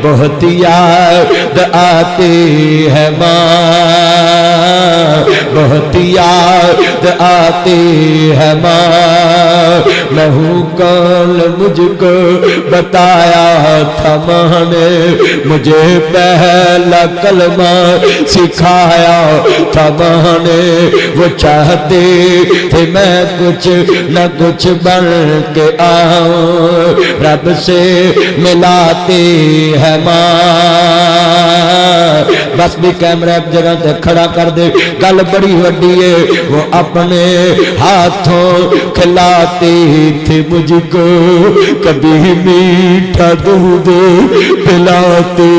बहुत याद आती है माँ, बहुत याद आती है माँ। मैं हूँ कौन मुझको बताया था माँ ने, मुझे पहला कलमा सिखाया था माँ ने। वो चाहते थे मैं कुछ न कुछ बन के आऊं, रब से मिलाती है माँ। बस भी कैमरा एक जगह से खड़ा कर दे, गल बड़ी वड्डी है। वो अपने हाथों खिलाती थी मुझको, कभी मीठा दूध पिलाती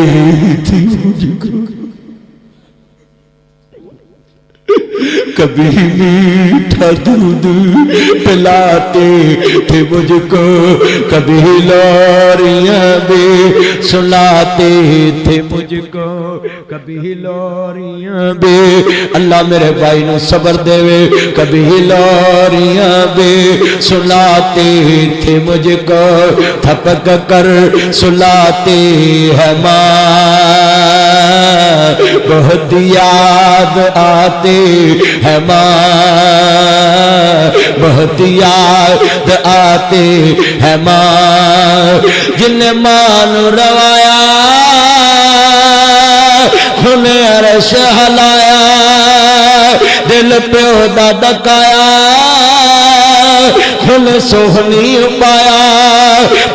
थी मुझको, कभी मीठा दूध पिलाते थे मुझको, कभी लोरियां भी सुनाते थे मुझको, कभी लोरियां भी, अल्लाह मेरे भाई नू सबर देवे, कभी लोरियां भी सुनाते थे मुझको, थपक कर सुलाते है माँ। बहुत याद आते है माँ, बहुत याद आते है माँ। जिन्हें मान रवाया उन्हें अरश हलाया, दिल प्यो दा डकाया खुल सोहनी पाया।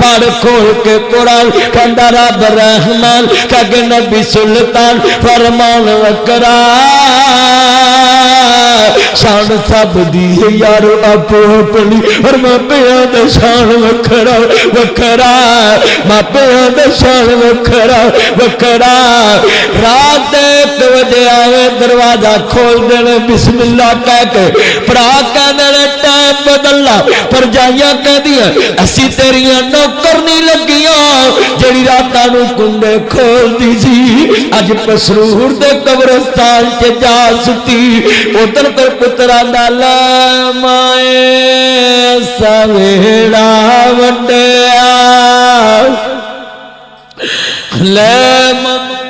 पढ़ खोल के कुरान कहंदा रब रहमान, कगे नबी सुल्तान फरमान वकरा। शान सब दी है यारो आपो अपनी, और मापिया दा शान वखरा वखरा, मापिया दा शान वखरा वखरा। रात 1 बजे आवे दरवाजा खोल देने बिस्मिल्लाह कह के, भरा कह देने टाइम बदलना, परजाइयां कह दिया असी तेरिया नौकर नहीं लगिया जड़ी रातां नूं कुंडे खोलदी सी, अज पसरूर दे कब्रस्तान च जा सुती। उधर पर पुत्रा दा ले माए सवेड़ा वड्डिया, ले माए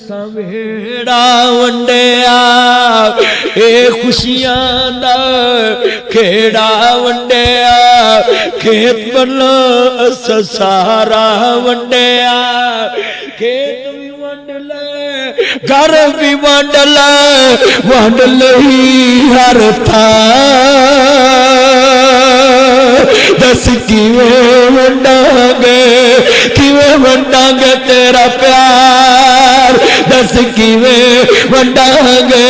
सवेड़ा वड्डिया, ए खुशियां दा खेड़ा वड्डिया, खेत बना सारा वड्डिया, खेत भी वंड ले घर भी वंड ले, वंड लई हर थां। दस किवें वंडांगे, किवें वंडांगे तेरा प्यार, दस किवें वंडांगे,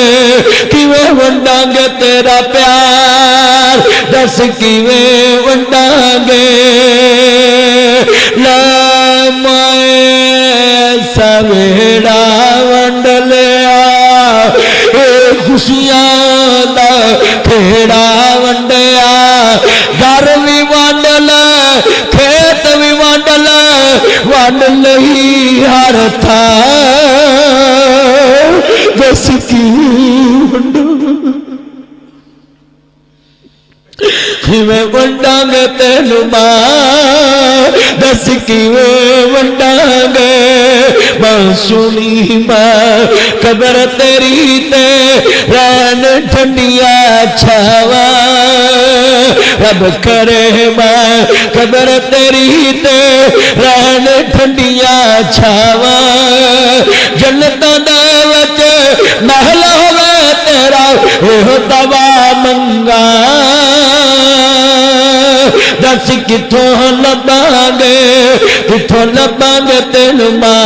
किवें वंडांगे तेरा प्यार, दस किवें वंडांगे। ला माए सवेड़ा वंड लिया, ए खुशियां दा खेड़ा वंडिया, घर भी वंड ले खेत भी वंड ले, वंड लई हर थां। दस की वंडा किवें वंडांगे तेनू मां, दस किवें वंडांगे। मां सुनी मां कब्र तेरी ते रैन ठंडिया छावा, रब करे मां कब्र तेरी ते रैन ठंडिया छावा। जन्नतां दे विच महल होवे तेरा एहो दवा मंगा, दस किथों लभांगे, किथों लभांगे तेन मां,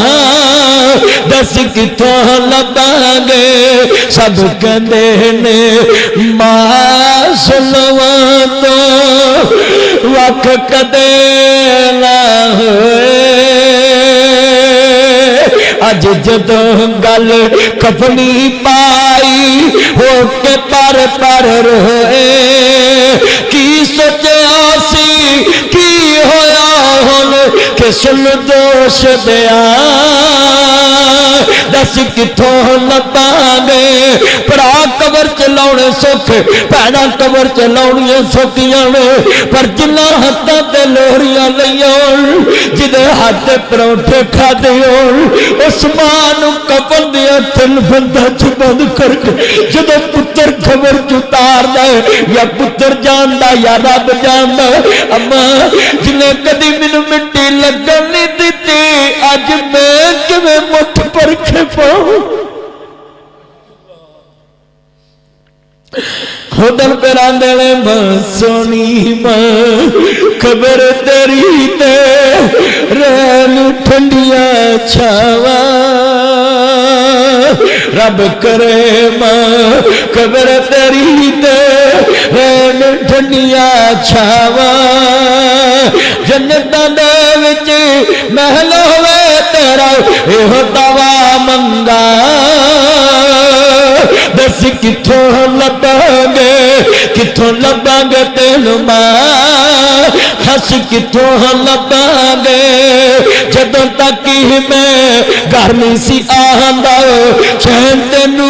दस किथों लभांगे। सब कहंदे ने मां सुनवा तो वख कदे ना होए, अज जदों गल कफनी पाई हो के पर पर रोए। की सोचा सी की होया हुन के सुन दोष दिया दस किथों लभांगे भरा कबर च लाने सुख भैना कबर च लाउणियां सौखियां ने पर जिन्ना हत्थां ते लोहरियां लईआं जिदे हाथ परौंठे खादे होण उस मां नूं कफन दियां तिल बंदा च बंद करके जदों पुत्र खबर च उतारदा या पुत्र जानदा या रब जानदा अम्मा जिन्हें कदी मैनूं मिट्टी लगन नहीं दित्ती अज मैं किवें मुठ परखे पाऊं खुदन पेरा देने मां सोनी मां खबर तेरी ते रैन ठंडिया छावा रब करे मां खबर तेरी ते रैन ठंडिया छावा जन्नतां दे विच महल होवे तेरा इहो तवा मंगा दस किथों लभांगे तेन मां हस किथों लभांगे जदों तक ही मैं घर नहीं सी आंदा चैन तेनू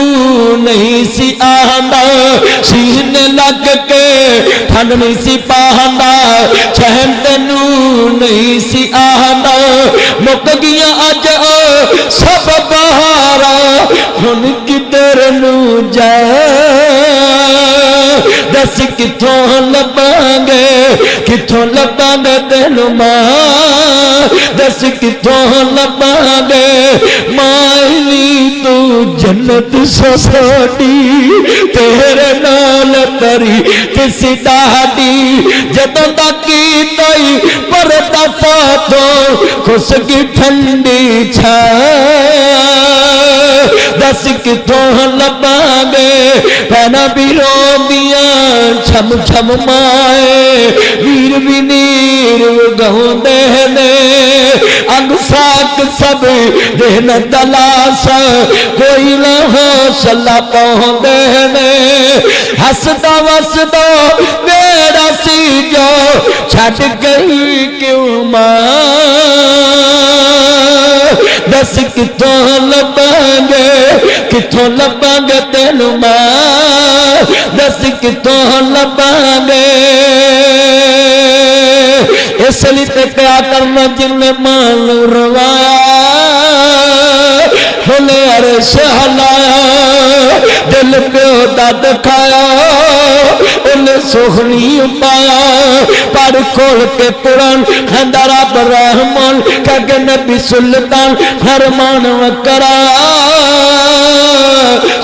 नहीं सी आंदा सीने लग के ठंड नहीं सी पांदा चैन तेनू नहीं सी आंदा मुक गया अज सब बहारा हुण किधर नू जा दस किथों लभांगे तेनू मां दस किथों लभांगे माई तू जन्नत साडी तेरे नाल तरी किसी दादी जदों तक तई परदा साथों खुशकी ठंडी छा दस किथों लभांगे भैना भी रोंदियां छम छम माए वीर भी नीर गाउंदे ने अंग साक सब दिन दलासा कोई ना हौसला पाउंदे ने हसदा वसदा मेरा सी जो छड़ गई क्यों मां दस किथों लभांगे तेनू मां दस किथों लभांगे इसलिए ते प्यार करना जिन्ने मान रवाया हुले अरश हलाया दिल प्यो दा दिखाया उन्हें सुखनी पाया पर खोल के कुरान खंदा रब रहमान कह नबी सुल्तान फरमान वकरा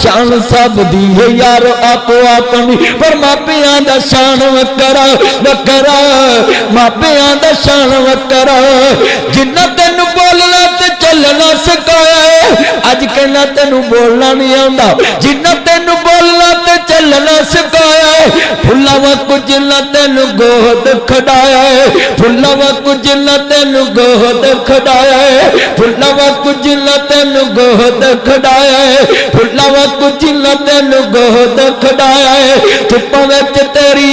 शान सब दी है यार आपो अपनी पर मापियां दा शान वकरा वकरा मापियां दा शान वकरा जिन्ना तेनू बोलना ते चलना सिखाया अज कहना तेनू बोलना नहीं आंदा जिन्ना तेनू बोलना ते चलना सिखाया फुल्ला वाकू जिन्ना तेनू गोद खड़ाया फुल्ला वाकू जिन्ना तेनू गोद खड़ाया फुल्ला वाकू जिन्ना तेनू गोद खड़ाया फुल्ला वाकू जिन्ना तेनू गोद खड़ाया धुप्पां विच तेरी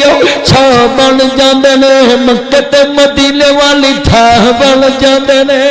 छां बन जांदे ने मक्के ते मदीने वाली थां बन जांदे ने।